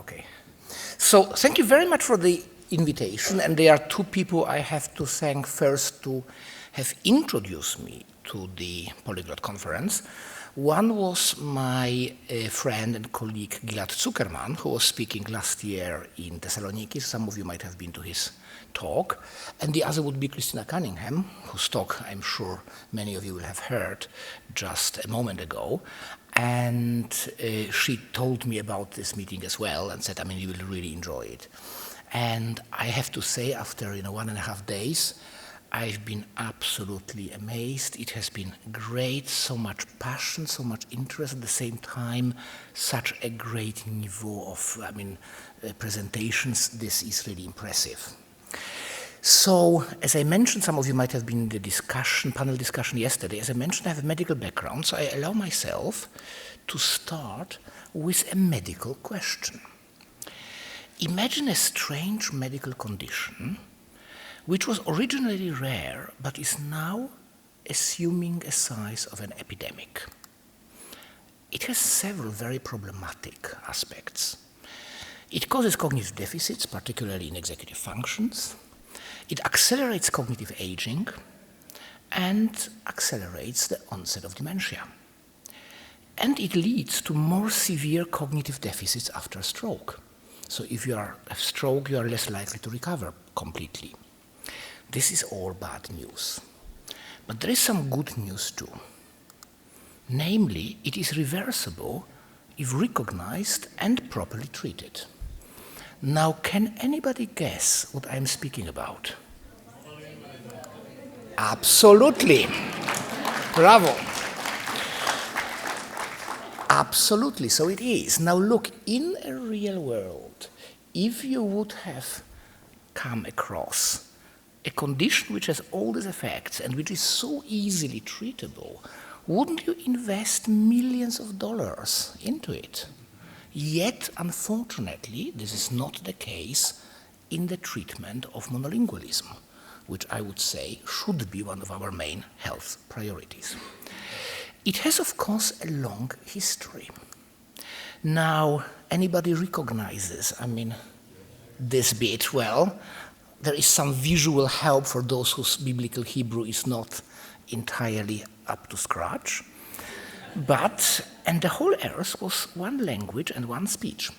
Okay. So thank you very much for the invitation, and there are two people I have to thank first to have introduced me to the Polyglot Conference. One was my friend and colleague Gilad Zuckerman, who was speaking last year in Thessaloniki. Some of you might have been to his talk. And the other would be Christina Cunningham, whose talk I'm sure many of you will have heard just a moment ago. And she told me about this meeting as well and said, I mean, you will really enjoy it. And I have to say, after 1.5 days, I've been absolutely amazed. It has been great, so much passion, so much interest, at the same time, such a great niveau of, presentations. This is really impressive. So, as I mentioned, some of you might have been in the panel discussion yesterday. As I mentioned, I have a medical background, so I allow myself to start with a medical question. Imagine a strange medical condition which was originally rare, but is now assuming a size of an epidemic. It has several very problematic aspects. It causes cognitive deficits, particularly in executive functions. It accelerates cognitive aging and accelerates the onset of dementia. And it leads to more severe cognitive deficits after a stroke. So if you have a stroke, you are less likely to recover completely. This is all bad news. But there is some good news too. Namely, it is reversible if recognized and properly treated. Now, can anybody guess what I'm speaking about? Absolutely. Bravo. Absolutely, so it is. Now look, in a real world, if you would have come across a condition which has all these effects and which is so easily treatable, wouldn't you invest millions of dollars into it? Yet, unfortunately, this is not the case in the treatment of monolingualism, which I would say should be one of our main health priorities. It has, of course, a long history. Now, anybody recognizes, this bit? Well, there is some visual help for those whose biblical Hebrew is not entirely up to scratch. And the whole earth was one language and one speech.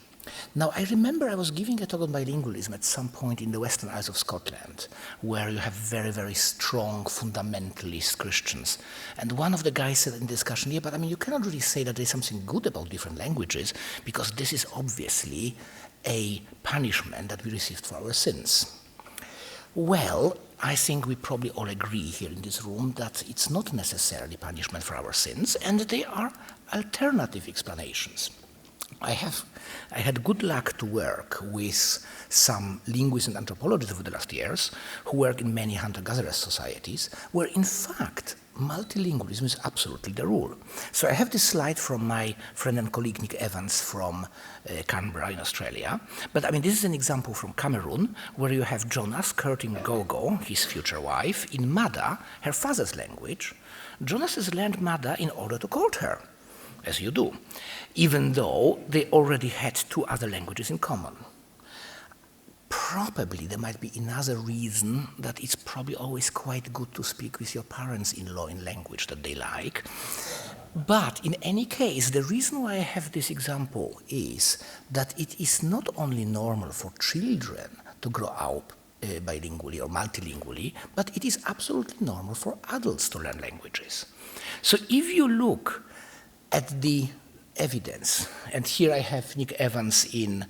Now, I remember I was giving a talk on bilingualism at some point in the Western Isles of Scotland, where you have very, very strong fundamentalist Christians. And one of the guys said in the discussion, yeah, but you cannot really say that there's something good about different languages, because this is obviously a punishment that we received for our sins. Well, I think we probably all agree here in this room that it's not necessarily punishment for our sins, and that there are alternative explanations. I had good luck to work with some linguists and anthropologists over the last years who work in many hunter-gatherer societies, where in fact multilingualism is absolutely the rule. So I have this slide from my friend and colleague Nick Evans from Canberra in Australia. But this is an example from Cameroon, where you have Jonas courting Gogo, his future wife, in Mada, her father's language. Jonas has learned Mada in order to court her, as you do, even though they already had 2 other languages in common. Probably there might be another reason that it's probably always quite good to speak with your parents-in-law in language that they like. But in any case, the reason why I have this example is that it is not only normal for children to grow up bilingually or multilingually, but it is absolutely normal for adults to learn languages. So if you look at the evidence, and here I have Nick Evans in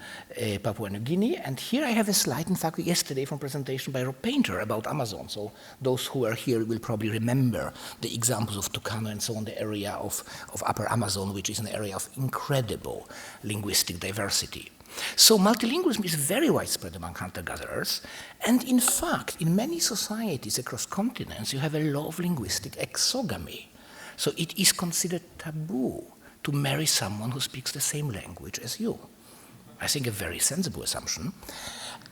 Papua New Guinea, and here I have a slide, in fact, yesterday from a presentation by Rob Painter about Amazon. So those who are here will probably remember the examples of Tucano and so on, the area of Upper Amazon, which is an area of incredible linguistic diversity. So multilingualism is very widespread among hunter-gatherers, and in fact, in many societies across continents, you have a law of linguistic exogamy. So it is considered taboo to marry someone who speaks the same language as you. I think a very sensible assumption.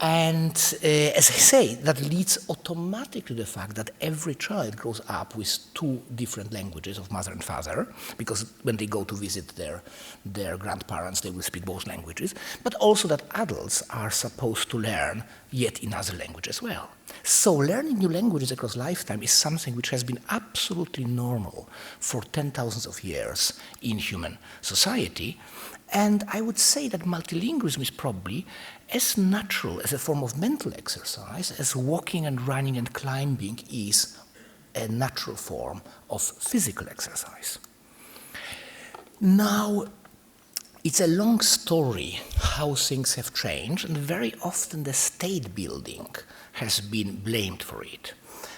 And as I say, that leads automatically to the fact that every child grows up with two different languages of mother and father, because when they go to visit their grandparents, they will speak both languages, but also that adults are supposed to learn yet another language as well. So learning new languages across lifetime is something which has been absolutely normal for 10,000s of years in human society. And I would say that multilingualism is probably as natural as a form of mental exercise as walking and running and climbing is a natural form of physical exercise. Now, it's a long story how things have changed, and very often the state building has been blamed for it.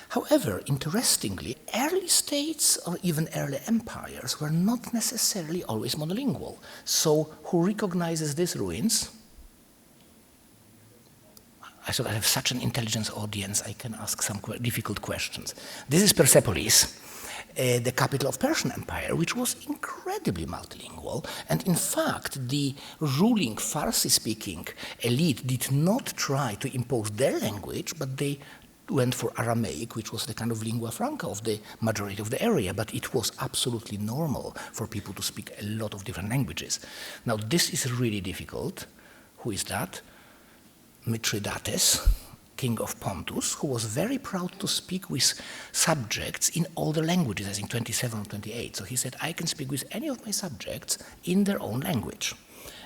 However, interestingly, early states or even early empires were not necessarily always monolingual. So who recognizes these ruins? I thought I have such an intelligent audience, I can ask some difficult questions. This is Persepolis, the capital of Persian Empire, which was incredibly multilingual. And in fact, the ruling Farsi-speaking elite did not try to impose their language, but they went for Aramaic, which was the kind of lingua franca of the majority of the area, but it was absolutely normal for people to speak a lot of different languages. Now, this is really difficult. Who is that? Mithridates, king of Pontus, who was very proud to speak with subjects in all the languages, I think 27 or 28. So he said, I can speak with any of my subjects in their own language.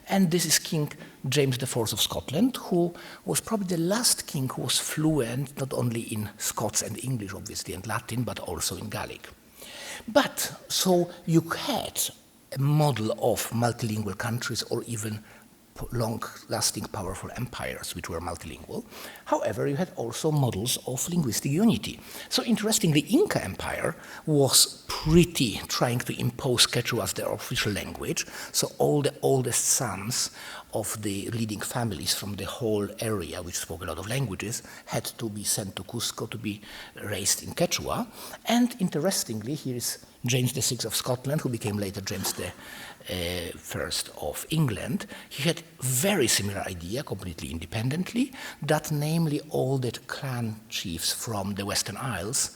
And this is King James IV of Scotland, who was probably the last king who was fluent not only in Scots and English, obviously, and Latin, but also in Gaelic. But, so you had a model of multilingual countries or even long-lasting, powerful empires which were multilingual. However, you had also models of linguistic unity. So interestingly, the Inca Empire was pretty trying to impose Quechua as their official language. So all the oldest sons of the leading families from the whole area, which spoke a lot of languages, had to be sent to Cusco to be raised in Quechua. And interestingly, here is James VI of Scotland, who became later James the First of England. He had very similar idea, completely independently, that namely all the clan chiefs from the Western Isles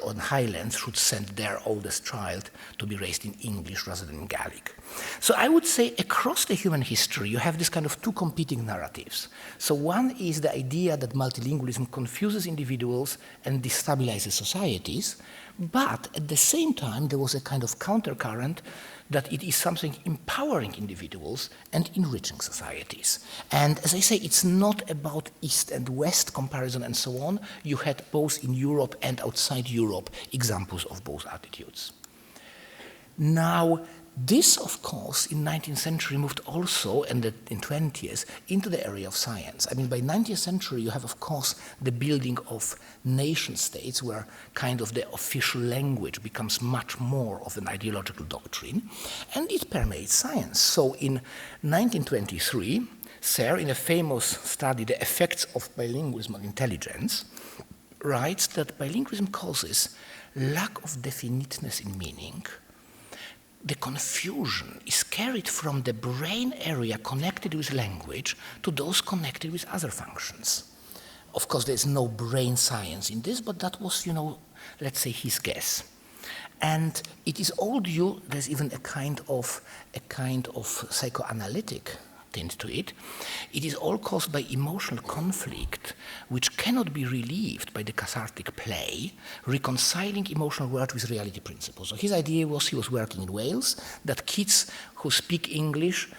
on highlands should send their oldest child to be raised in English rather than in Gaelic. So I would say across the human history you have this kind of two competing narratives. So one is the idea that multilingualism confuses individuals and destabilizes societies, but at the same time there was a kind of countercurrent that it is something empowering individuals and enriching societies. And as I say, it's not about East and West comparison and so on. You had both in Europe and outside Europe examples of both attitudes. Now, this, of course, in 19th century moved also, and in 20th, into the area of science. I mean, by 19th century, you have, of course, the building of nation states where kind of the official language becomes much more of an ideological doctrine, and it permeates science. So in 1923, Serre, in a famous study, The Effects of Bilingualism on Intelligence, writes that bilingualism causes lack of definiteness in meaning. The confusion is carried from the brain area connected with language to those connected with other functions. Of course, there's no brain science in this, but that was, let's say his guess. And it is all due, there's even a kind of psychoanalytic tint to it. It is all caused by emotional conflict, which cannot be relieved by the cathartic play, reconciling emotional world with reality principles. So his idea was, he was working in Wales, that kids who speak English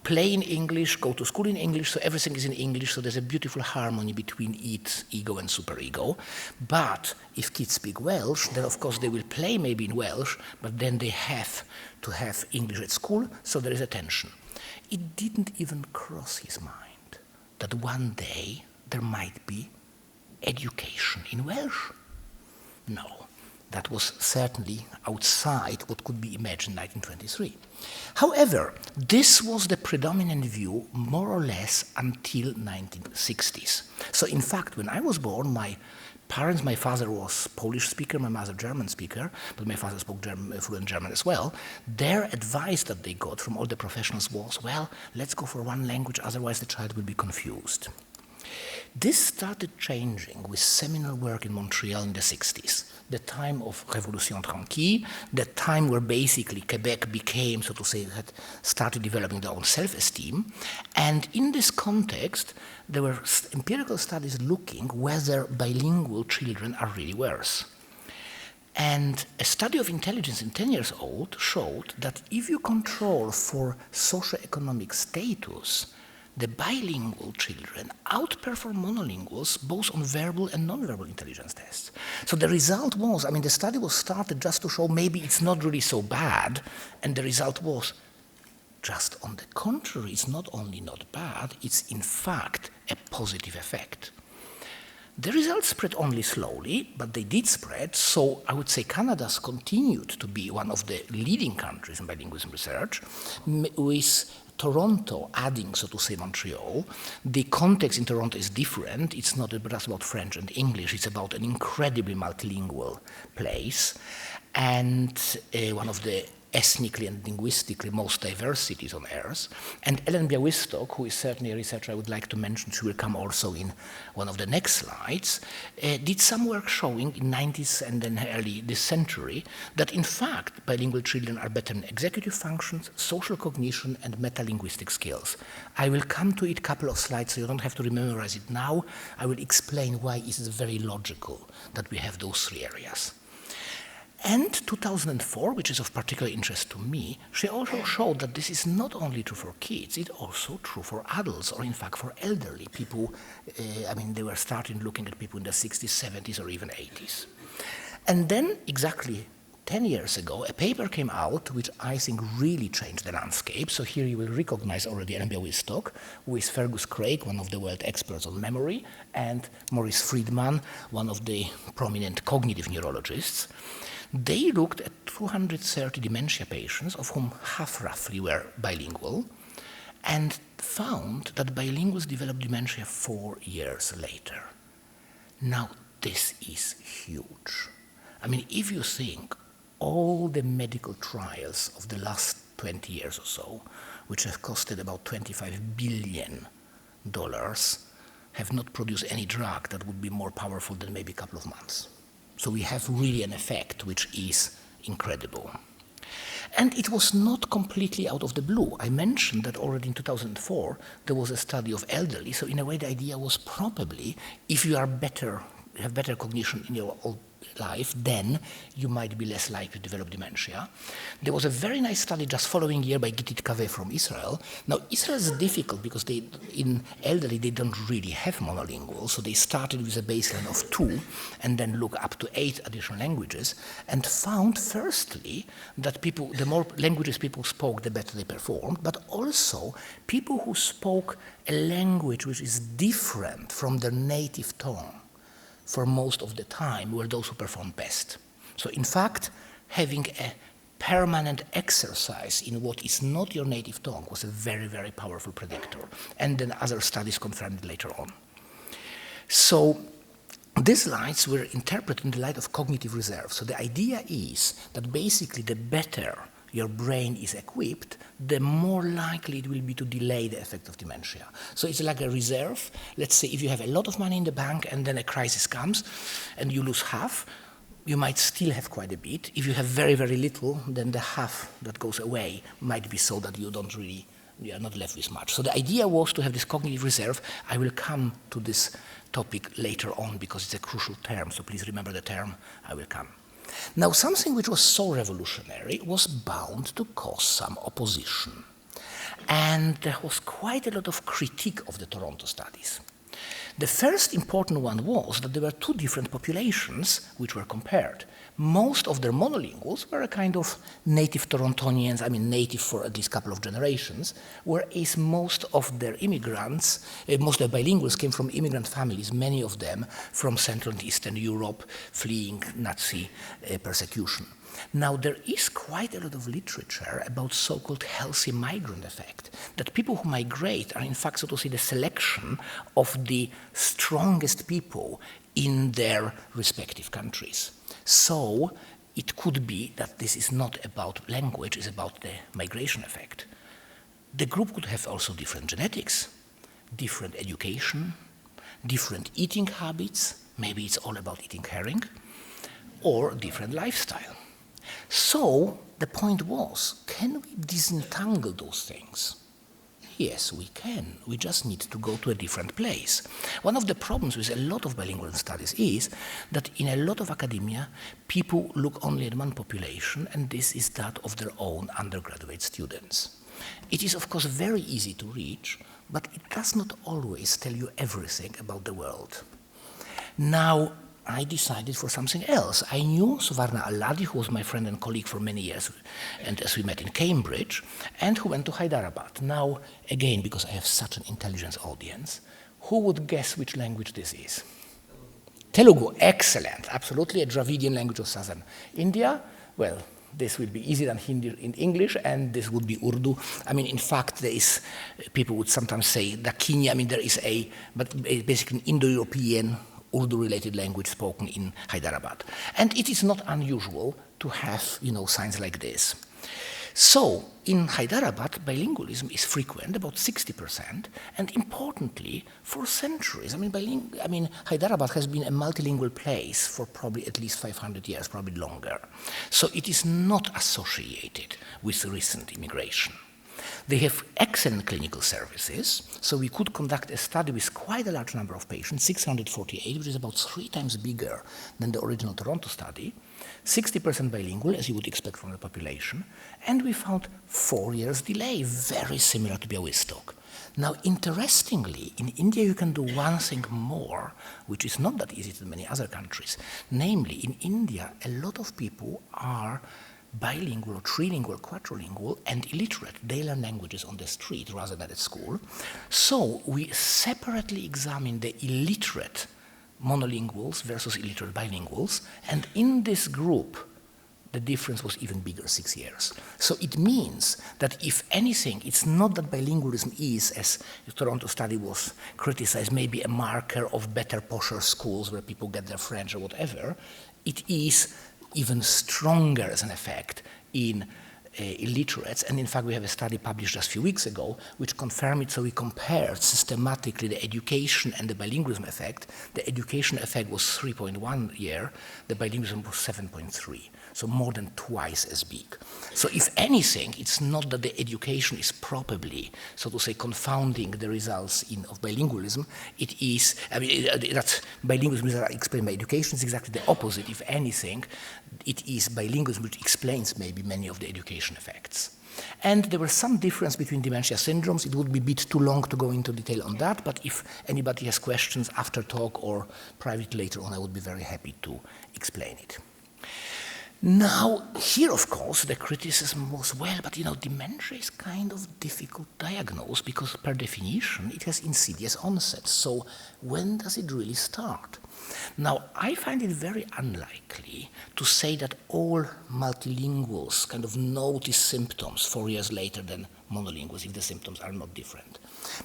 play in English, go to school in English, so everything is in English, so there's a beautiful harmony between ego and superego. But if kids speak Welsh, then of course they will play maybe in Welsh, but then they have to have English at school, so there is a tension. It didn't even cross his mind that one day there might be education in Welsh. No, that was certainly outside what could be imagined in 1923. However, this was the predominant view more or less until 1960s. So in fact, when I was born, my father was Polish speaker, my mother German speaker, but my father spoke fluent German as well. Their advice that they got from all the professionals was, well, let's go for one language, otherwise the child will be confused. This started changing with seminal work in Montreal in the 60s, the time of Révolution Tranquille, the time where basically Quebec became, so to say, had started developing their own self-esteem. And in this context, there were empirical studies looking whether bilingual children are really worse. And a study of intelligence in 10 years old showed that if you control for socioeconomic status, the bilingual children outperform monolinguals both on verbal and non-verbal intelligence tests. So the result was, I mean, the study was started just to show maybe it's not really so bad, and the result was just on the contrary, it's not only not bad, it's in fact a positive effect. The results spread only slowly, but they did spread, so I would say Canada's continued to be one of the leading countries in bilingualism research, with Toronto adding, so to say, Montreal. The context in Toronto is different. It's not just about French and English, it's about an incredibly multilingual place, and one of the ethnically and linguistically most diverse cities on earth. And Ellen Białystok, who is certainly a researcher I would like to mention, she will come also in one of the next slides, did some work showing in 90s and then early this century that in fact bilingual children are better in executive functions, social cognition, and metalinguistic skills. I will come to it a couple of slides, so you don't have to memorize it now. I will explain why it is very logical that we have those three areas. And 2004, which is of particular interest to me, she also showed that this is not only true for kids, it's also true for adults, or in fact for elderly people. I mean, they were starting looking at people in the 60s, 70s, or even 80s. And then, exactly 10 years ago, a paper came out which I think really changed the landscape. So here you will recognize already Ellen Białystok, who is Fergus Craig, one of the world experts on memory, and Maurice Friedman, one of the prominent cognitive neurologists. They looked at 230 dementia patients, of whom half roughly were bilingual, and found that bilinguals developed dementia 4 years later. Now, this is huge. I mean, if you think all the medical trials of the last 20 years or so, which have costed about $25 billion, have not produced any drug that would be more powerful than maybe a couple of months. So we have really an effect which is incredible. And it was not completely out of the blue. I mentioned that already in 2004 there was a study of elderly, so in a way the idea was probably if you are better, have better cognition in your old life, then you might be less likely to develop dementia. There was a very nice study just following year by Gitit Kaveh from Israel. Now, Israel is difficult because in elderly they don't really have monolingual, so they started with a baseline of 2 and then look up to 8 additional languages, and found firstly that people, the more languages people spoke, the better they performed, but also people who spoke a language which is different from their native tongue for most of the time were those who performed best. So in fact, having a permanent exercise in what is not your native tongue was a very, very powerful predictor. And then other studies confirmed it later on. So these lights were interpreted in the light of cognitive reserve. So the idea is that basically the better your brain is equipped, the more likely it will be to delay the effect of dementia. So it's like a reserve. Let's say if you have a lot of money in the bank and then a crisis comes and you lose half, you might still have quite a bit. If you have very, very little, then the half that goes away might be so that you are not left with much. So the idea was to have this cognitive reserve. I will come to this topic later on because it's a crucial term, so please remember the term, I will come. Now, something which was so revolutionary was bound to cause some opposition. And there was quite a lot of critique of the Toronto studies. The first important one was that there were 2 different populations which were compared. Most of their monolinguals were a kind of native Torontonians, I mean native for at least a couple of generations, whereas most of their immigrants, most of their bilinguals came from immigrant families, many of them from Central and Eastern Europe, fleeing Nazi persecution. Now, there is quite a lot of literature about so-called healthy migrant effect, that people who migrate are in fact, so to say, the selection of the strongest people in their respective countries. So it could be that this is not about language, it's about the migration effect. The group could have also different genetics, different education, different eating habits, maybe it's all about eating herring, or different lifestyle. So the point was, can we disentangle those things? Yes, we can. We just need to go to a different place. One of the problems with a lot of bilingual studies is that in a lot of academia, people look only at one population, and this is that of their own undergraduate students. It is, of course, very easy to reach, but it does not always tell you everything about the world. Now, I decided for something else. I knew Suvarna Alladi, who was my friend and colleague for many years, and as we met in Cambridge, and who went to Hyderabad. Now, again, because I have such an intelligent audience, who would guess which language this is? Telugu, excellent, absolutely a Dravidian language of southern India. Well, this will be easier than Hindi in English, and this would be Urdu. I mean, in fact, there is, people would sometimes say Dakini, I mean, there is but basically an Indo-European Urdu-related language spoken in Hyderabad. And it is not unusual to have, signs like this. So, in Hyderabad, bilingualism is frequent, about 60%, and importantly, for centuries. I mean, Hyderabad has been a multilingual place for probably at least 500 years, probably longer. So it is not associated with recent immigration. They have excellent clinical services, so we could conduct a study with quite a large number of patients, 648, which is about 3 times bigger than the original Toronto study, 60% bilingual, as you would expect from the population, and we found 4 years delay, very similar to Białystok. Now, interestingly, in India you can do one thing more, which is not that easy in many other countries. Namely, in India, a lot of people are bilingual or trilingual, quadrilingual, and illiterate. They learn languages on the street rather than at school. So we separately examine the illiterate monolinguals versus illiterate bilinguals, and in this group, the difference was even bigger, 6 years. So it means that if anything, it's not that bilingualism is, as the Toronto study was criticized, maybe a marker of better, posher schools where people get their French or whatever. It is even stronger as an effect in illiterates, and in fact we have a study published just a few weeks ago which confirmed it. So we compared systematically the education and the bilingualism effect. The education effect was 3.1 year, the bilingualism was 7.3, so more than twice as big. So if anything, it's not that the education is probably, so to say, confounding the results of bilingualism. It is, I mean, that's bilingualism is explained by education. It's exactly the opposite. If anything, it is bilingualism which explains maybe many of the education effects. And there was some difference between dementia syndromes. It would be a bit too long to go into detail on that, but if anybody has questions after talk or private later on, I would be very happy to explain it. Now, here, of course, the criticism was, well, but dementia is kind of difficult to diagnose because per definition it has insidious onset. So when does it really start? Now, I find it very unlikely to say that all multilinguals kind of notice symptoms 4 years later than monolinguals if the symptoms are not different.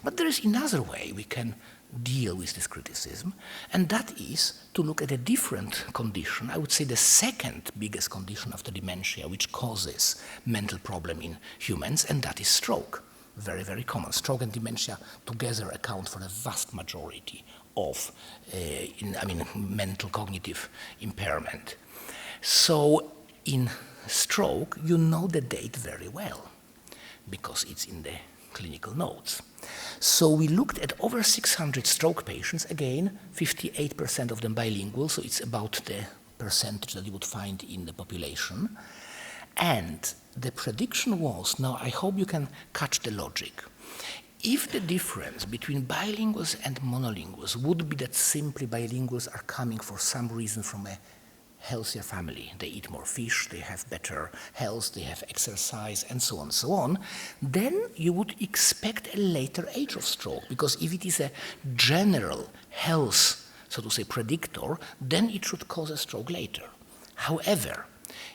But there is another way we can deal with this criticism, and that is to look at a different condition. I would say the second biggest condition after dementia which causes mental problem in humans, and that is stroke. Very, very common. Stroke and dementia together account for the vast majority of mental cognitive impairment. So in stroke, you know the date very well because it's in the clinical notes. So we looked at over 600 stroke patients, again, 58% of them bilingual, so it's about the percentage that you would find in the population. And the prediction was, now I hope you can catch the logic. If the difference between bilinguals and monolinguals would be that simply bilinguals are coming for some reason from a healthier family, they eat more fish, they have better health, they have exercise, and so on, then you would expect a later age of stroke, because if it is a general health, so to say, predictor, then it should cause a stroke later. However,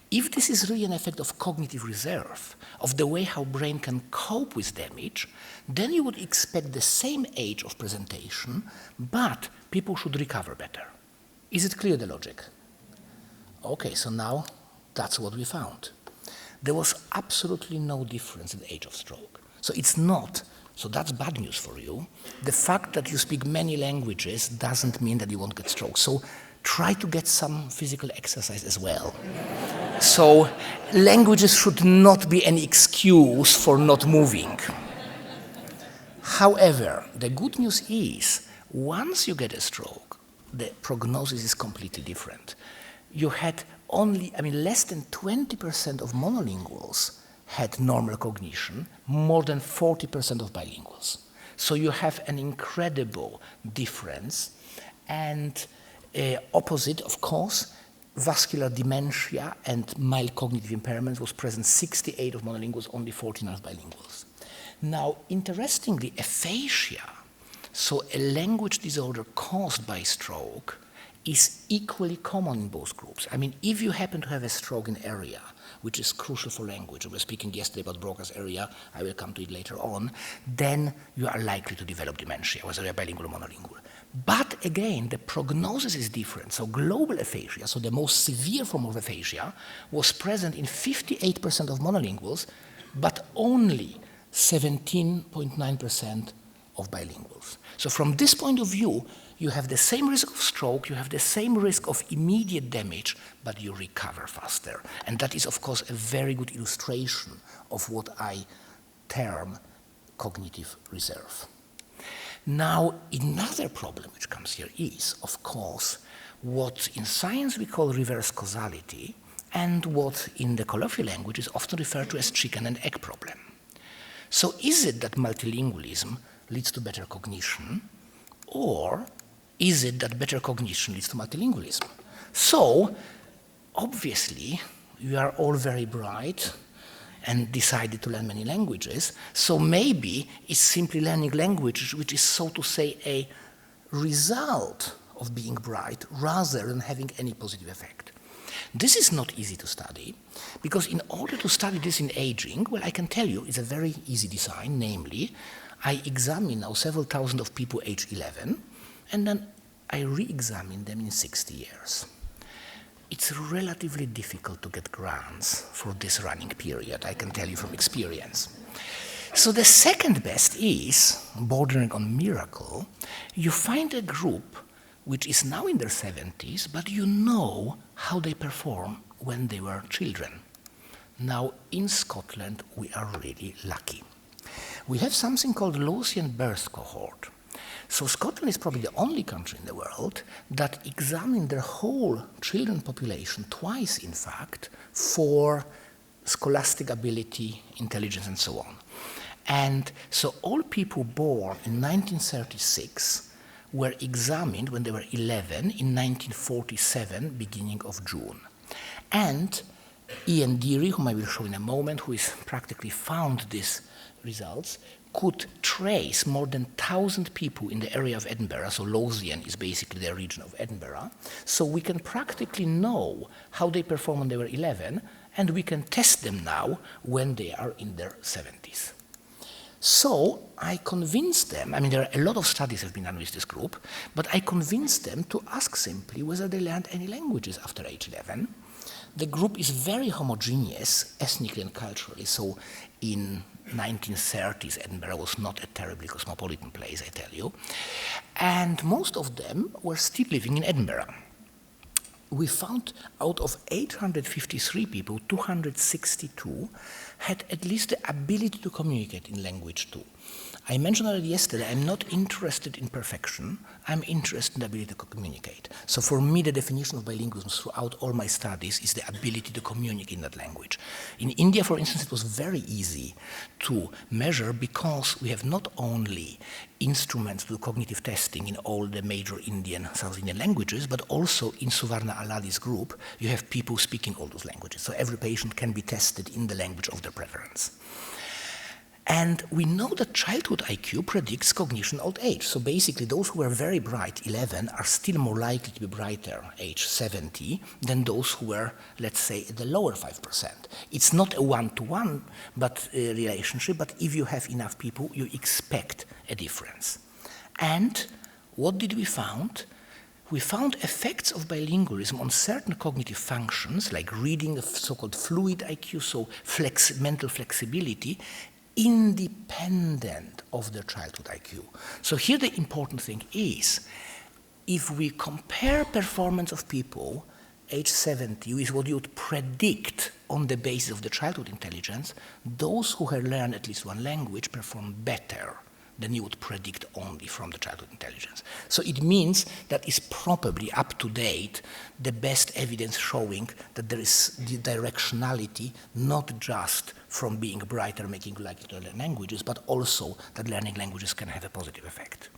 if this is really an effect of cognitive reserve, of the way how brain can cope with damage, then you would expect the same age of presentation, but people should recover better. Is it clear, the logic? Okay, so now that's what we found. There was absolutely no difference in the age of stroke. So it's not So that's bad news for you. The fact that you speak many languages doesn't mean that you won't get stroke. So try to get some physical exercise as well. So languages should not be an excuse for not moving. However, the good news is, once you get a stroke, the prognosis is completely different. You had only, less than 20% of monolinguals had normal cognition, more than 40% of bilinguals. So you have an incredible difference. And opposite, of course, vascular dementia and mild cognitive impairment was present 68 of monolinguals, only 14 of bilinguals. Now, interestingly, aphasia, so a language disorder caused by stroke, is equally common in both groups. If you happen to have a stroke in area, which is crucial for language, we were speaking yesterday about Broca's area, I will come to it later on, then you are likely to develop dementia, whether you're bilingual or monolingual. But again, the prognosis is different. So global aphasia, so the most severe form of aphasia, was present in 58% of monolinguals, but only 17.9% of bilinguals. So from this point of view, you have the same risk of stroke, you have the same risk of immediate damage, but you recover faster. And that is, of course, a very good illustration of what I term cognitive reserve. Now, another problem which comes here is, of course, what in science we call reverse causality, and what in the colloquial language is often referred to as chicken and egg problem. So is it that multilingualism leads to better cognition, or is it that better cognition leads to multilingualism? So, obviously, you are all very bright and decided to learn many languages, so maybe it's simply learning language which is, so to say, a result of being bright rather than having any positive effect. This is not easy to study, because in order to study this in aging, well, I can tell you it's a very easy design, namely, I examine now several thousand of people age 11, and then I re-examine them in 60 years. It's relatively difficult to get grants for this running period, I can tell you from experience. So the second best is, bordering on miracle, you find a group which is now in their 70s, but you know how they perform when they were children. Now, in Scotland, we are really lucky. We have something called Lothian birth cohort. So Scotland is probably the only country in the world that examined their whole children population twice, in fact, for scholastic ability, intelligence, and so on. And so all people born in 1936 were examined when they were 11 in 1947, beginning of June. And Ian Deary, whom I will show in a moment, who is practically found these results, could trace more than 1,000 people in the area of Edinburgh, so Lothian is basically the region of Edinburgh, so we can practically know how they perform when they were 11, and we can test them now when they are in their 70s. So I convinced them, there are a lot of studies have been done with this group, but I convinced them to ask simply whether they learned any languages after age 11. The group is very homogeneous, ethnically and culturally, so in 1930s, Edinburgh was not a terribly cosmopolitan place, I tell you. And most of them were still living in Edinburgh. We found out of 853 people, 262 had at least the ability to communicate in language too. I mentioned already yesterday, I'm not interested in perfection, I'm interested in the ability to communicate. So for me, the definition of bilingualism throughout all my studies is the ability to communicate in that language. In India, for instance, it was very easy to measure because we have not only instruments to do cognitive testing in all the major Indian, South Indian languages, but also in Suvarna Aladi's group, you have people speaking all those languages. So every patient can be tested in the language of their preference. And we know that childhood IQ predicts cognition in old age. So basically, those who were very bright, 11, are still more likely to be brighter, age 70, than those who were, let's say, at the lower 5%. It's not a one-to-one relationship, but if you have enough people, you expect a difference. And what did we find? We found effects of bilingualism on certain cognitive functions, like reading, so-called fluid IQ, so mental flexibility, independent of their childhood IQ. So here the important thing is, if we compare performance of people age 70 with what you would predict on the basis of the childhood intelligence, those who have learned at least one language perform better than you would predict only from the childhood intelligence. So it means that is probably up to date the best evidence showing that there is the directionality not just from being brighter, making you likely to learn languages, but also that learning languages can have a positive effect.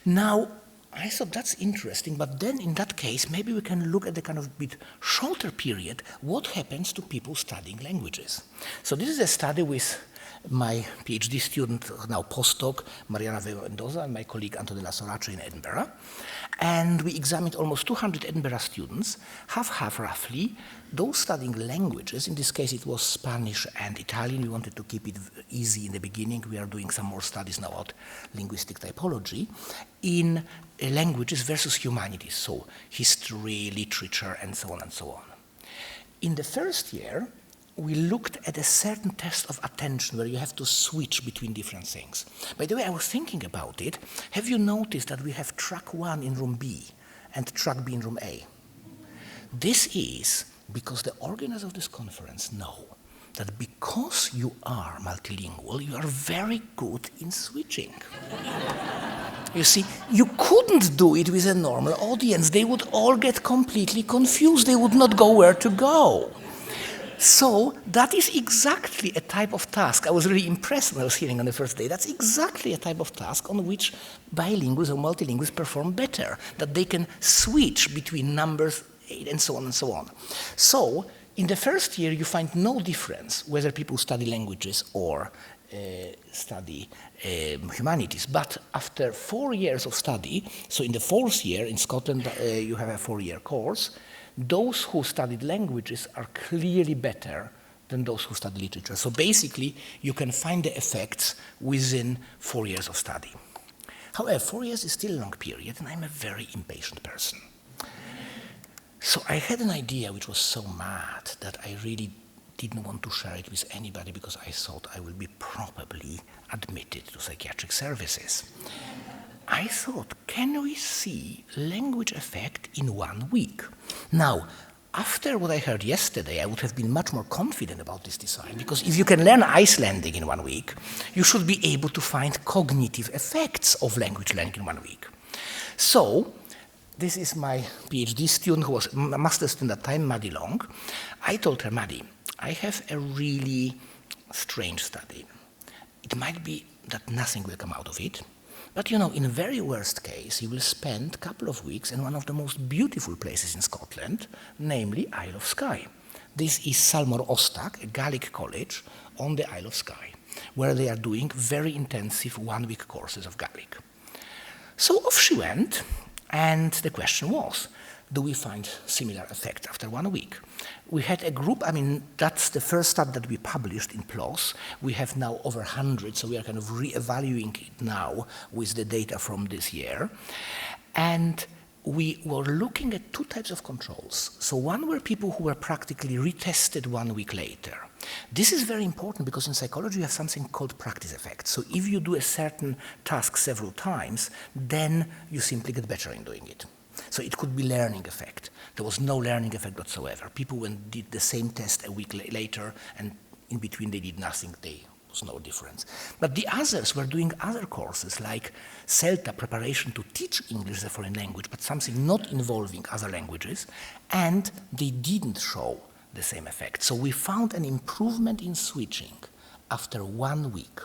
Now, I thought that's interesting, but then in that case, maybe we can look at the kind of bit shorter period, what happens to people studying languages. So this is a study with my PhD student, now postdoc, Mariana Mendoza, and my colleague Antonella Sorace in Edinburgh. And we examined almost 200 Edinburgh students, half-half roughly, those studying languages. In this case, it was Spanish and Italian. We wanted to keep it easy in the beginning. We are doing some more studies now about linguistic typology in languages versus humanities, so history, literature, and so on and so on. In the first year, we looked at a certain test of attention where you have to switch between different things. By the way, I was thinking about it. Have you noticed that we have track 1 in room B and track B in room A? This is because the organizers of this conference know that because you are multilingual, you are very good in switching. You see, you couldn't do it with a normal audience. They would all get completely confused. They would not know where to go. So that is exactly a type of task. I was really impressed when I was hearing on the first day. That's exactly a type of task on which bilinguals or multilinguals perform better, that they can switch between numbers and so on and so on. So in the first year, you find no difference whether people study languages or study humanities. But after 4 years of study, so in the 4th year in Scotland, you have a 4-year course, those who studied languages are clearly better than those who study literature. So basically, you can find the effects within 4 years of study. However, 4 years is still a long period, and I'm a very impatient person. So I had an idea which was so mad that I really didn't want to share it with anybody because I thought I will be probably admitted to psychiatric services. I thought, can we see language effect in 1 week? Now, after what I heard yesterday, I would have been much more confident about this design, because if you can learn Icelandic in 1 week, you should be able to find cognitive effects of language learning in 1 week. So, this is my PhD student who was a master's student at the time, Maddie Long. I told her, Maddie, I have a really strange study. It might be that nothing will come out of it. But you know, in the very worst case, you will spend a couple of weeks in one of the most beautiful places in Scotland, namely Isle of Skye. This is Salmore Ostak, a Gaelic college on the Isle of Skye, where they are doing very intensive 1-week courses of Gaelic. So off she went, and the question was, do we find similar effect after 1 week? We had a group, I mean, that's the first study that we published in PLOS. We have now over 100, so we are kind of re-evaluating it now with the data from this year. And we were looking at 2 types of controls. So one were people who were practically retested 1 week later. This is very important because in psychology you have something called practice effect. So if you do a certain task several times, then you simply get better in doing it. So it could be learning effect. There was no learning effect whatsoever. People did the same test a week later, and in between they did nothing. There was no difference. But the others were doing other courses like CELTA, preparation to teach English as a foreign language, but something not involving other languages, and they didn't show the same effect. So we found an improvement in switching after 1 week.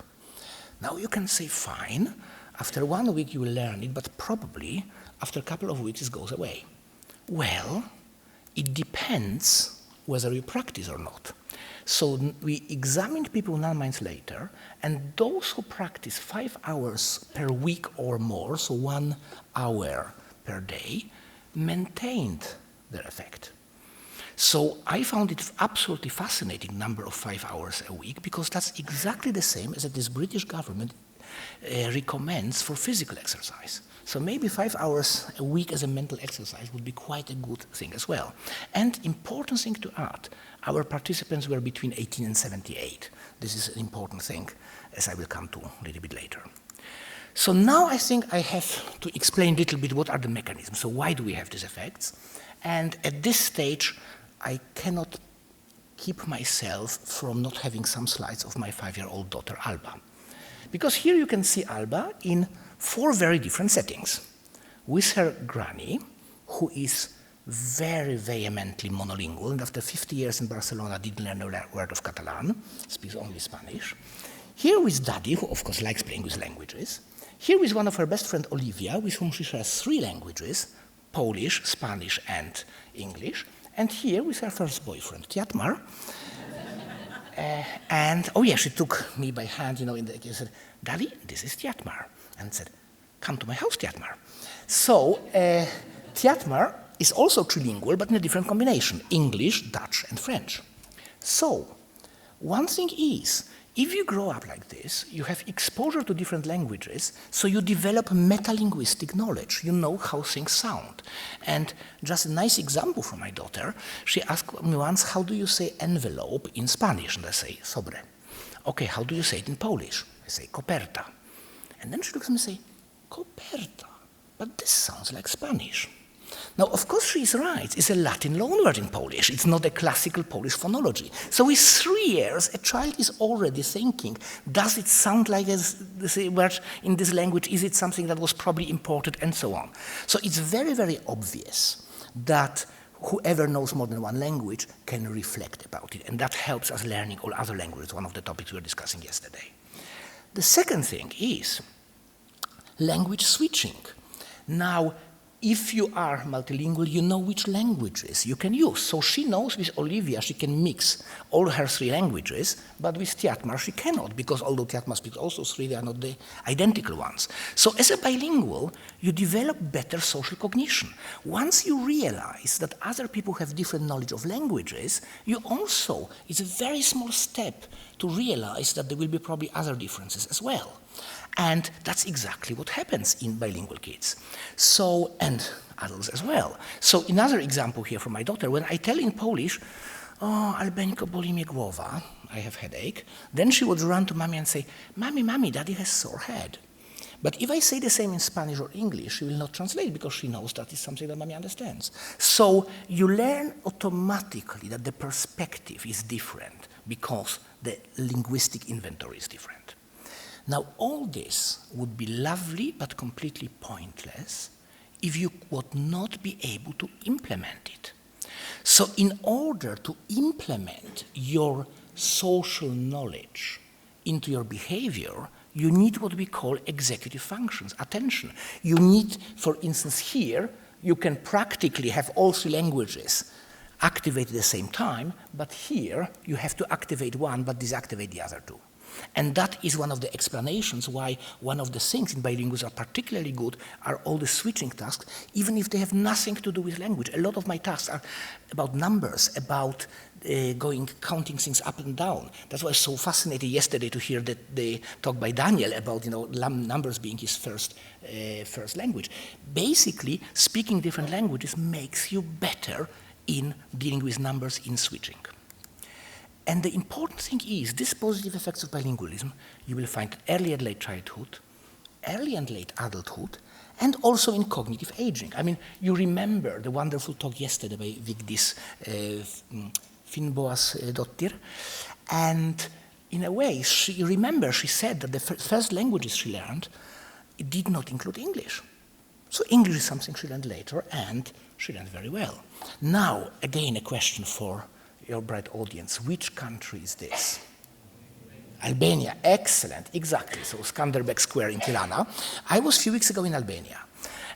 Now you can say, fine, after 1 week you will learn it, but probably after a couple of weeks it goes away. Well, it depends whether you practice or not. So we examined people 9 months later, and those who practice 5 hours per week or more, so 1 hour per day, maintained their effect. So I found it absolutely fascinating number of 5 hours a week, because that's exactly the same as that this British government recommends for physical exercise. So maybe 5 hours a week as a mental exercise would be quite a good thing as well. And important thing to add, our participants were between 18 and 78. This is an important thing, as I will come to a little bit later. So now I think I have to explain a little bit what are the mechanisms. So why do we have these effects? And at this stage, I cannot keep myself from not having some slides of my 5-year-old daughter, Alba. Because here you can see Alba in 4 very different settings. With her granny, who is very vehemently monolingual, and after 50 years in Barcelona didn't learn a word of Catalan, speaks only Spanish. Here with Daddy, who of course likes playing with languages. Here with one of her best friend, Olivia, with whom she shares 3 languages, Polish, Spanish, and English. And here with her first boyfriend, Tjatmar. And, oh yeah, she took me by hand, and said, Daddy, this is Tjatmar. And said, come to my house, Tjatmar. So, Tjatmar is also trilingual, but in a different combination, English, Dutch, and French. So, one thing is, if you grow up like this, you have exposure to different languages, so you develop metalinguistic knowledge. You know how things sound. And just a nice example from my daughter, she asked me once, how do you say envelope in Spanish? And I say, sobre. Okay, how do you say it in Polish? I say, koperta. And then she looks at me and says, koperta, but this sounds like Spanish. Now, of course, she's right. It's a Latin loanword in Polish. It's not a classical Polish phonology. So with 3 years, a child is already thinking, does it sound like a word in this language? Is it something that was probably imported, and so on? So it's very, very obvious that whoever knows more than one language can reflect about it. And that helps us learning all other languages, one of the topics we were discussing yesterday. The second thing is language switching. Now, if you are multilingual, you know which languages you can use. So she knows with Olivia she can mix all her 3 languages, but with Tjatmar she cannot, because although Tjatmar speaks also 3, they are not the identical ones. So as a bilingual, you develop better social cognition. Once you realize that other people have different knowledge of languages, you also, it's a very small step to realize that there will be probably other differences as well. And that's exactly what happens in bilingual kids. So, and adults as well. So another example here from my daughter, when I tell in Polish, oh, Albeńko, boli mnie głowa, I have headache, then she would run to mommy and say, mommy, daddy has sore head. But if I say the same in Spanish or English, she will not translate because she knows that is something that mommy understands. So you learn automatically that the perspective is different because the linguistic inventory is different. Now, all this would be lovely but completely pointless if you would not be able to implement it. So in order to implement your social knowledge into your behavior, you need what we call executive functions, attention. You need, for instance, here, you can practically have all 3 languages activate at the same time, but here you have to activate one but deactivate the other 2. And that is one of the explanations why one of the things in bilinguals are particularly good are all the switching tasks, even if they have nothing to do with language. A lot of my tasks are about numbers, about counting things up and down. That's why I was so fascinated yesterday to hear the talk by Daniel about numbers being his first language. Basically, speaking different languages makes you better in dealing with numbers in switching. And the important thing is, these positive effects of bilingualism, you will find early and late childhood, early and late adulthood, and also in cognitive aging. I mean, you remember the wonderful talk yesterday by Vigdis Finnboasdottir, and in a way, she said that the first languages she learned, it did not include English. So English is something she learned later, and she learned very well. Now, again, a question for your bright audience. Which country is this? Albania. Excellent. Exactly. So Skanderbeg Square in Tirana. I was a few weeks ago in Albania.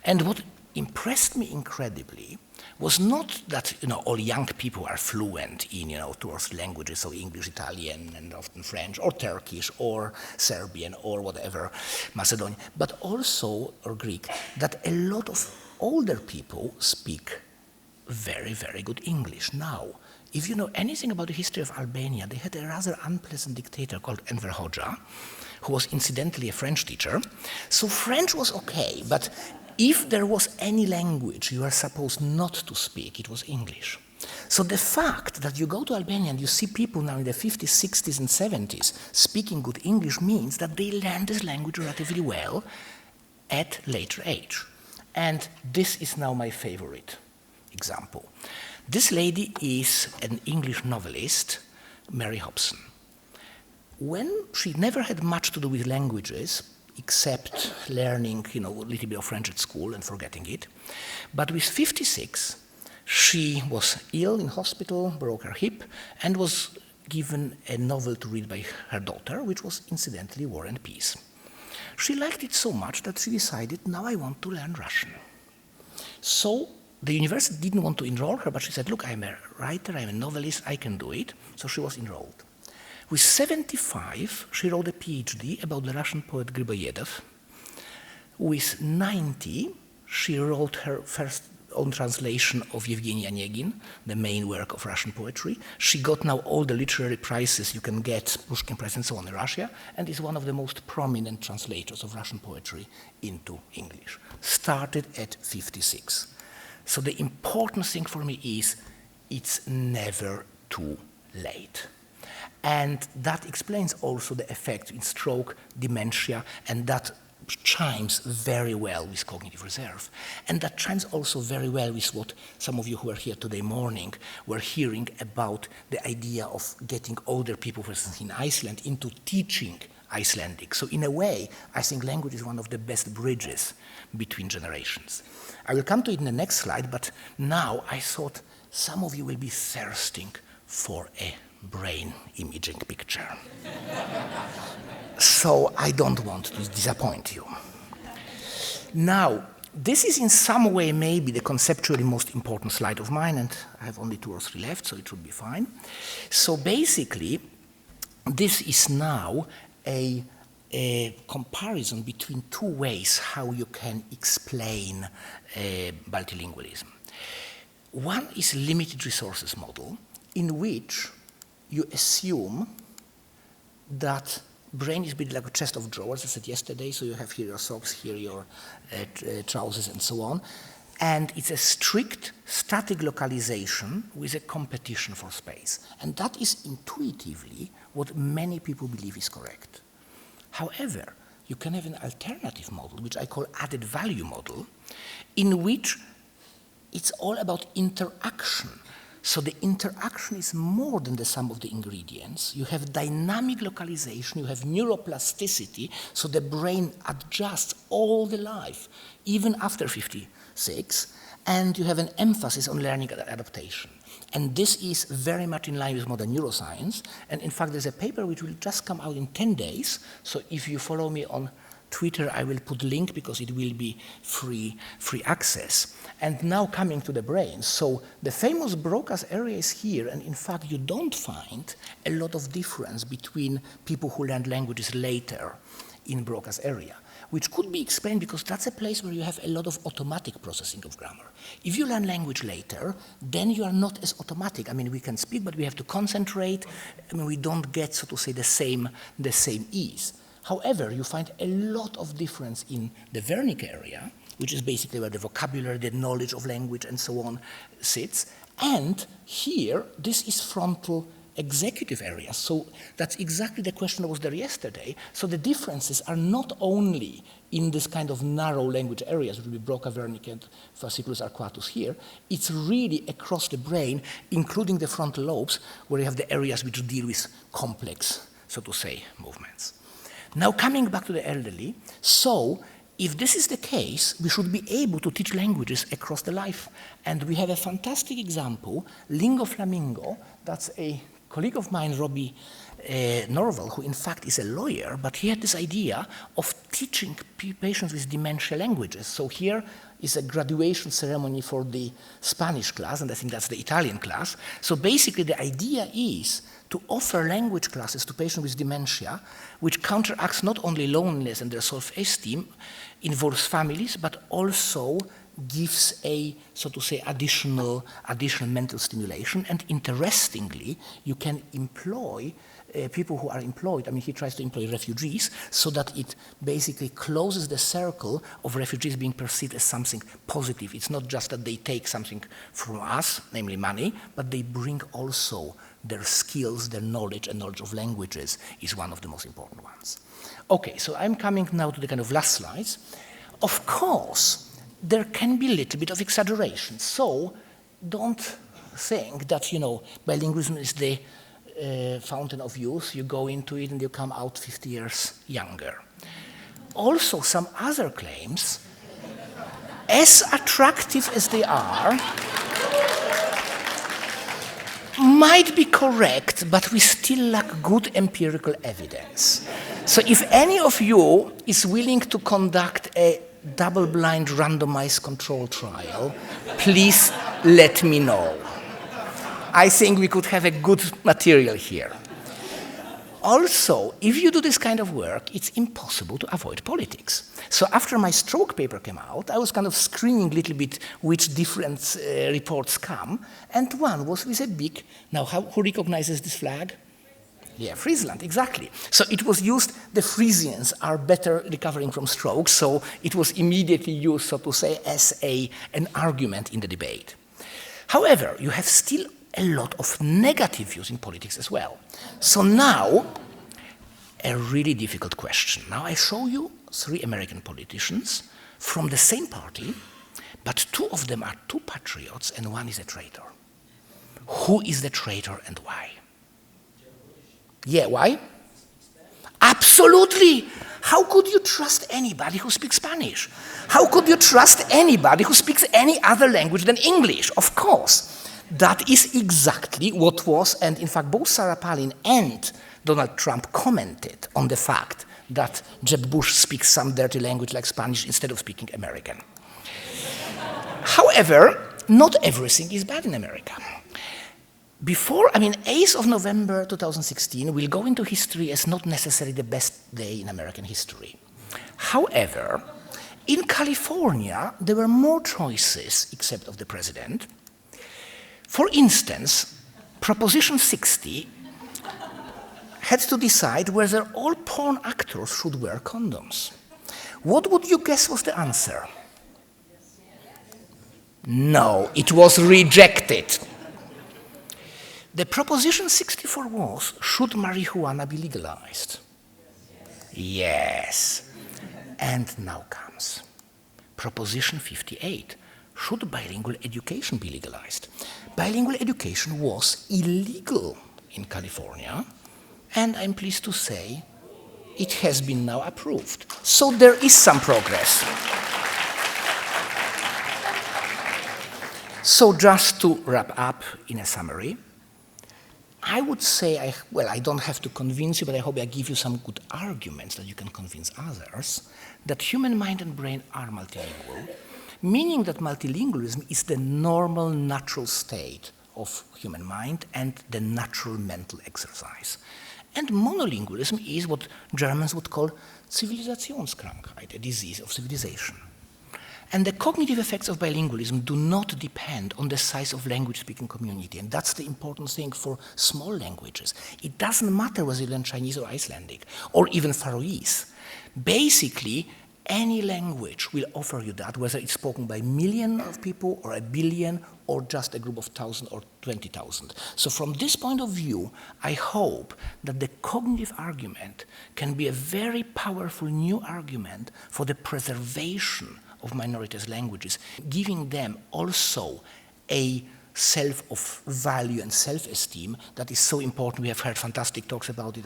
And what impressed me incredibly was not that all young people are fluent in 2 or 3 languages, so English, Italian, and often French, or Turkish, or Serbian, or whatever, Macedonian, but also, or Greek, that a lot of older people speak very, very good English now. if you know anything about the history of Albania, they had a rather unpleasant dictator called Enver Hoxha, who was incidentally a French teacher. So French was okay, but if there was any language you were supposed not to speak, it was English. So the fact that you go to Albania and you see people now in the 50s, 60s, and 70s speaking good English means that they learned this language relatively well at later age. And this is now my favorite example. This lady is an English novelist, Mary Hobson. When she never had much to do with languages, except learning, a little bit of French at school and forgetting it, but with 56, she was ill in hospital, broke her hip, and was given a novel to read by her daughter, which was incidentally War and Peace. She liked it so much that she decided, now I want to learn Russian. So the university didn't want to enroll her, but she said, look, I'm a writer, I'm a novelist, I can do it. So she was enrolled. With 75, she wrote a PhD about the Russian poet Griboyev. With 90, she wrote her first own translation of Yevgeny Onegin, the main work of Russian poetry. She got now all the literary prizes you can get, Pushkin Prize and so on in Russia, and is one of the most prominent translators of Russian poetry into English. Started at 56. So the important thing for me is it's never too late. And that explains also the effect in stroke, dementia, and that chimes very well with cognitive reserve. And that chimes also very well with what some of you who are here today morning were hearing about the idea of getting older people, for instance, in Iceland, into teaching Icelandic. So in a way, I think language is one of the best bridges between generations. I will come to it in the next slide, but now I thought some of you will be thirsting for a brain imaging picture. So I don't want to disappoint you. Now, this is in some way maybe the conceptually most important slide of mine, and I have only 2 or 3 left, so it should be fine. So basically, this is now a comparison between 2 ways how you can explain multilingualism. One is limited resources model, in which you assume that brain is built like a chest of drawers, I said yesterday, so you have here your socks, here your trousers, and so on. And it's a strict static localization with a competition for space. And that is intuitively what many people believe is correct. However, you can have an alternative model, which I call added value model, in which it's all about interaction. So the interaction is more than the sum of the ingredients. You have dynamic localization, you have neuroplasticity, so the brain adjusts all the life, even after 56, and you have an emphasis on learning adaptation. And this is very much in line with modern neuroscience. And in fact, there's a paper which will just come out in 10 days. So if you follow me on Twitter, I will put link because it will be free access. And now coming to the brain. So the famous Broca's area is here, and in fact you don't find a lot of difference between people who learned languages later in Broca's area, which could be explained because that's a place where you have a lot of automatic processing of grammar. If you learn language later, then you are not as automatic. I mean, we can speak, but we have to concentrate. I mean, we don't get, so to say, the same ease. However, you find a lot of difference in the Wernicke area, which is basically where the vocabulary, the knowledge of language, and so on sits. And here, this is frontal executive area. So that's exactly the question that was there yesterday. So the differences are not only in this kind of narrow language areas, which will be Broca, Wernicke, and fasciculus arcuatus here. It's really across the brain, including the frontal lobes, where you have the areas which deal with complex, so to say, movements. Now coming back to the elderly, so if this is the case, we should be able to teach languages across the life. And we have a fantastic example, Lingo Flamingo, that's a colleague of mine, Robbie Norval, who in fact is a lawyer, but he had this idea of teaching patients with dementia languages. So here is a graduation ceremony for the Spanish class, and I think that's the Italian class. So basically the idea is to offer language classes to patients with dementia, which counteracts not only loneliness and their self-esteem, involves families, but also gives a, so to say, additional mental stimulation. And interestingly, you can employ people who are employed. I mean, he tries to employ refugees so that it basically closes the circle of refugees being perceived as something positive. It's not just that they take something from us, namely money, but they bring also their skills, their knowledge, and knowledge of languages is one of the most important ones. Okay, so I'm coming now to the kind of last slides. Of course, there can be a little bit of exaggeration. So don't think that, bilingualism is the fountain of youth. You go into it and you come out 50 years younger. Also, some other claims, as attractive as they are, might be correct, but we still lack good empirical evidence. So if any of you is willing to conduct a double-blind randomized control trial, please let me know. I think we could have a good material here. Also, if you do this kind of work, it's impossible to avoid politics. So after my stroke paper came out, I was kind of screening a little bit which different reports come, and one was with a big, now who recognizes this flag? Yeah, Friesland, exactly. So it was used, the Frisians are better recovering from stroke, so it was immediately used, so to say, as an argument in the debate. However, you have still a lot of negative views in politics as well. So now, a really difficult question. Now I show you 3 American politicians from the same party, but 2 of them are 2 patriots and 1 is a traitor. Who is the traitor and why? Yeah, why? Absolutely! How could you trust anybody who speaks Spanish? How could you trust anybody who speaks any other language than English? Of course. That is exactly what was, and in fact both Sarah Palin and Donald Trump commented on the fact that Jeb Bush speaks some dirty language like Spanish instead of speaking American. However, not everything is bad in America. 8th of November 2016 will go into history as not necessarily the best day in American history. However, in California, there were more choices except of the president. For instance, Proposition 60 had to decide whether all porn actors should wear condoms. What would you guess was the answer? No, it was rejected. The Proposition 64 was, should marijuana be legalized? Yes. And now comes Proposition 58. Should bilingual education be legalized? Bilingual education was illegal in California, and I'm pleased to say it has been now approved. So there is some progress. So just to wrap up in a summary, I would say, I don't have to convince you, but I hope I give you some good arguments that you can convince others that human mind and brain are multilingual, meaning that multilingualism is the normal, natural state of human mind and the natural mental exercise. And monolingualism is what Germans would call Zivilisationskrankheit, a disease of civilization. And the cognitive effects of bilingualism do not depend on the size of language-speaking community, and that's the important thing for small languages. It doesn't matter whether you learn Chinese or Icelandic, or even Faroese. Basically, any language will offer you that, whether it's spoken by a million of people, or a billion, or just a group of 1,000 or 20,000. So from this point of view, I hope that the cognitive argument can be a very powerful new argument for the preservation of minoritized languages, giving them also a self of value and self-esteem that is so important. We have heard fantastic talks about it,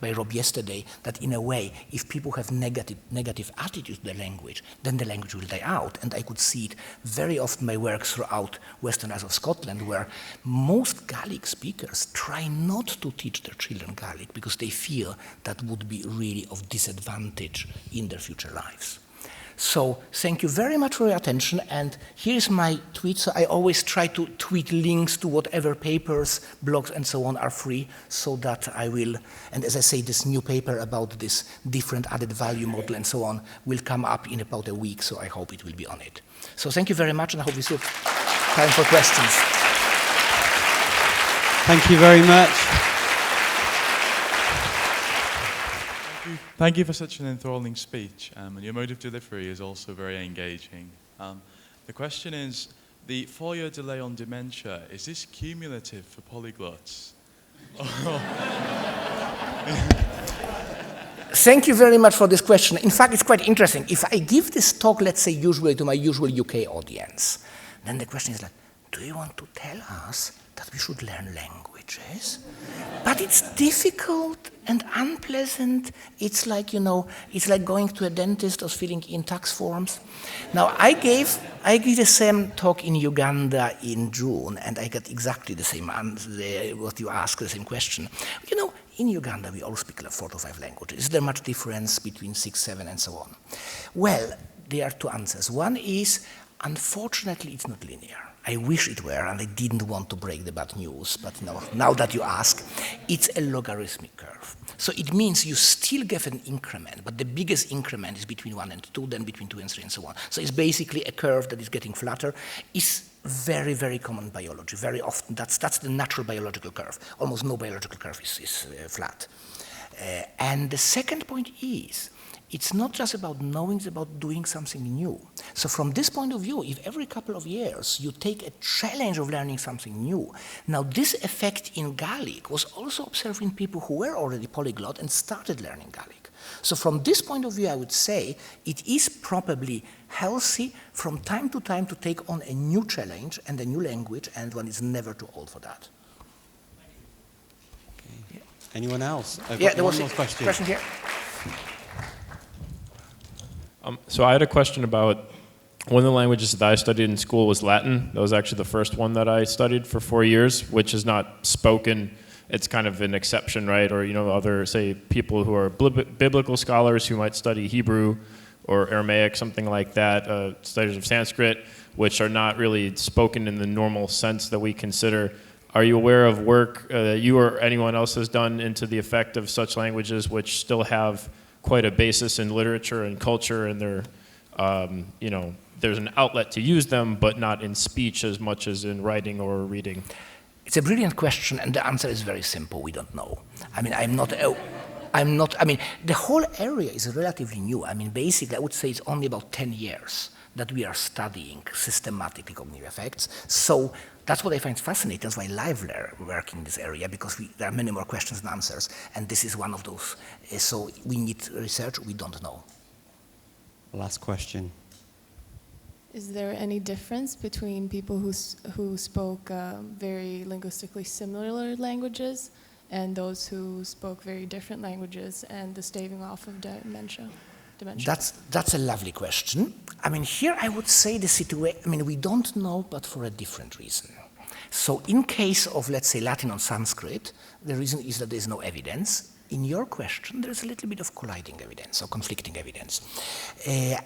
by Rob yesterday, that in a way, if people have negative attitudes to the language, then the language will die out. And I could see it very often in my work throughout Western Isles of Scotland, where most Gaelic speakers try not to teach their children Gaelic because they feel that would be really of disadvantage in their future lives. So thank you very much for your attention, and here's my tweet. So I always try to tweet links to whatever papers, blogs, and so on are free, so that I will, and as I say, this new paper about this different added value model and so on will come up in about a week, so I hope it will be on it. So thank you very much, and I hope we still have time for questions. Thank you very much. Thank you for such an enthralling speech, and your mode of delivery is also very engaging. The question is, the 4-year delay on dementia, is this cumulative for polyglots? Thank you very much for this question. In fact, it's quite interesting. If I give this talk, let's say, usually to my usual UK audience, then the question is like, do you want to tell us that we should learn languages? But it's difficult and unpleasant. It's like, you know, it's like going to a dentist or filling in tax forms. Now, I gave the same talk in Uganda in June, and I got exactly the same answer, what you asked, the same question. You know, in Uganda, we all speak like 4 to 5 languages. Is there much difference between 6, 7, and so on? Well, there are 2 answers. One is, unfortunately, it's not linear. I wish it were, and I didn't want to break the bad news, but no, now that you ask, it's a logarithmic curve. So it means you still get an increment, but the biggest increment is between 1 and 2, then between 2 and 3, and so on. So it's basically a curve that is getting flatter. It's very, very common in biology. Very often, that's the natural biological curve. Almost no biological curve is flat. And the second point is, it's not just about knowing, it's about doing something new. So from this point of view, if every couple of years you take a challenge of learning something new, now this effect in Gaelic was also observed in people who were already polyglot and started learning Gaelic. So from this point of view, I would say it is probably healthy from time to time to take on a new challenge and a new language, and one is never too old for that. Okay. Anyone else? Yeah, there was a a question here. So I had a question about one of the languages that I studied in school was Latin. That was actually the first one that I studied for 4 years, which is not spoken. It's kind of an exception, right? Or, you know, other, say, people who are biblical scholars who might study Hebrew or Aramaic, something like that, studies of Sanskrit, which are not really spoken in the normal sense that we consider. Are you aware of work that you or anyone else has done into the effect of such languages which still have quite a basis in literature and culture, and they're, you know, there's an outlet to use them, but not in speech as much as in writing or reading? It's a brilliant question, and the answer is very simple. We don't know. I mean, I mean, the whole area is relatively new. I mean, basically, I would say it's only about 10 years that we are studying systematically cognitive effects. So that's what I find fascinating. That's why I love working in this area, because there are many more questions than answers, and this is one of those. So we need research. We don't know. Last question. Is there any difference between people who spoke very linguistically similar languages and those who spoke very different languages, and the staving off of dementia? That's a lovely question. I mean, here I would say the situation, I mean, we don't know, but for a different reason. So in case of, let's say, Latin or Sanskrit, the reason is that there is no evidence. In your question, there is a little bit of colliding evidence or conflicting evidence.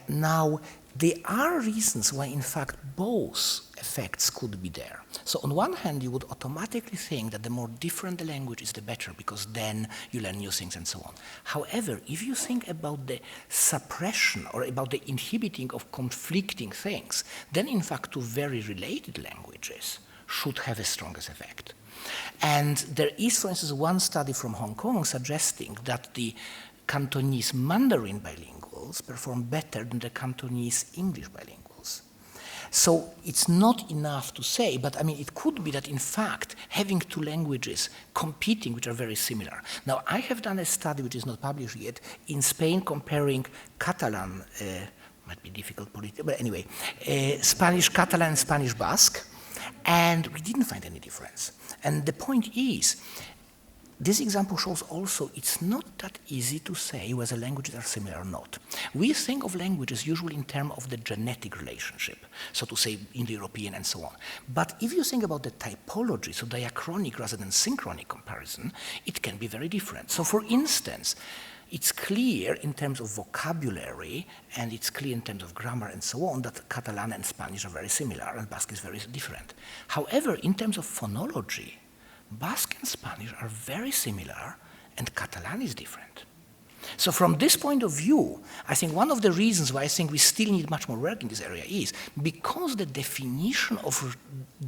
Now, there are reasons why, in fact, both effects could be there. So on one hand, you would automatically think that the more different the language is, the better, because then you learn new things and so on. However, if you think about the suppression or about the inhibiting of conflicting things, then, in fact, two very related languages should have the strongest effect. And there is, for instance, one study from Hong Kong suggesting that the Cantonese Mandarin bilinguals perform better than the Cantonese English bilinguals. So it's not enough to say, but I mean, it could be that, in fact, having two languages competing, which are very similar. Now, I have done a study, which is not published yet, in Spain, comparing Catalan, might be difficult, but anyway, Spanish Catalan and Spanish Basque, and we didn't find any difference. And the point is, this example shows also it's not that easy to say whether languages are similar or not. We think of languages usually in terms of the genetic relationship, so to say Indo-European and so on. But if you think about the typology, so diachronic rather than synchronic comparison, it can be very different. So for instance, it's clear in terms of vocabulary and it's clear in terms of grammar and so on that Catalan and Spanish are very similar and Basque is very different. However, in terms of phonology, Basque and Spanish are very similar and Catalan is different. So from this point of view, I think one of the reasons why I think we still need much more work in this area is because the definition of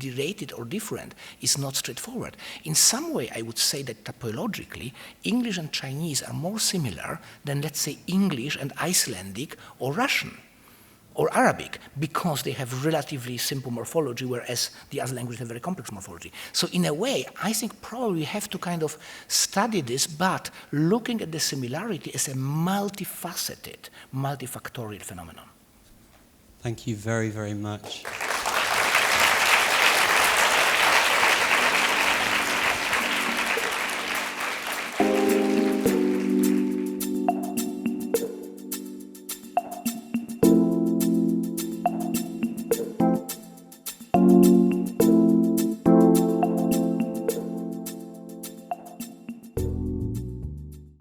related or different is not straightforward. In some way, I would say that typologically, English and Chinese are more similar than, let's say, English and Icelandic or Russian or Arabic, because they have relatively simple morphology, whereas the other languages have very complex morphology. So in a way, I think probably we have to kind of study this, but looking at the similarity as a multifaceted, multifactorial phenomenon. Thank you very, very much.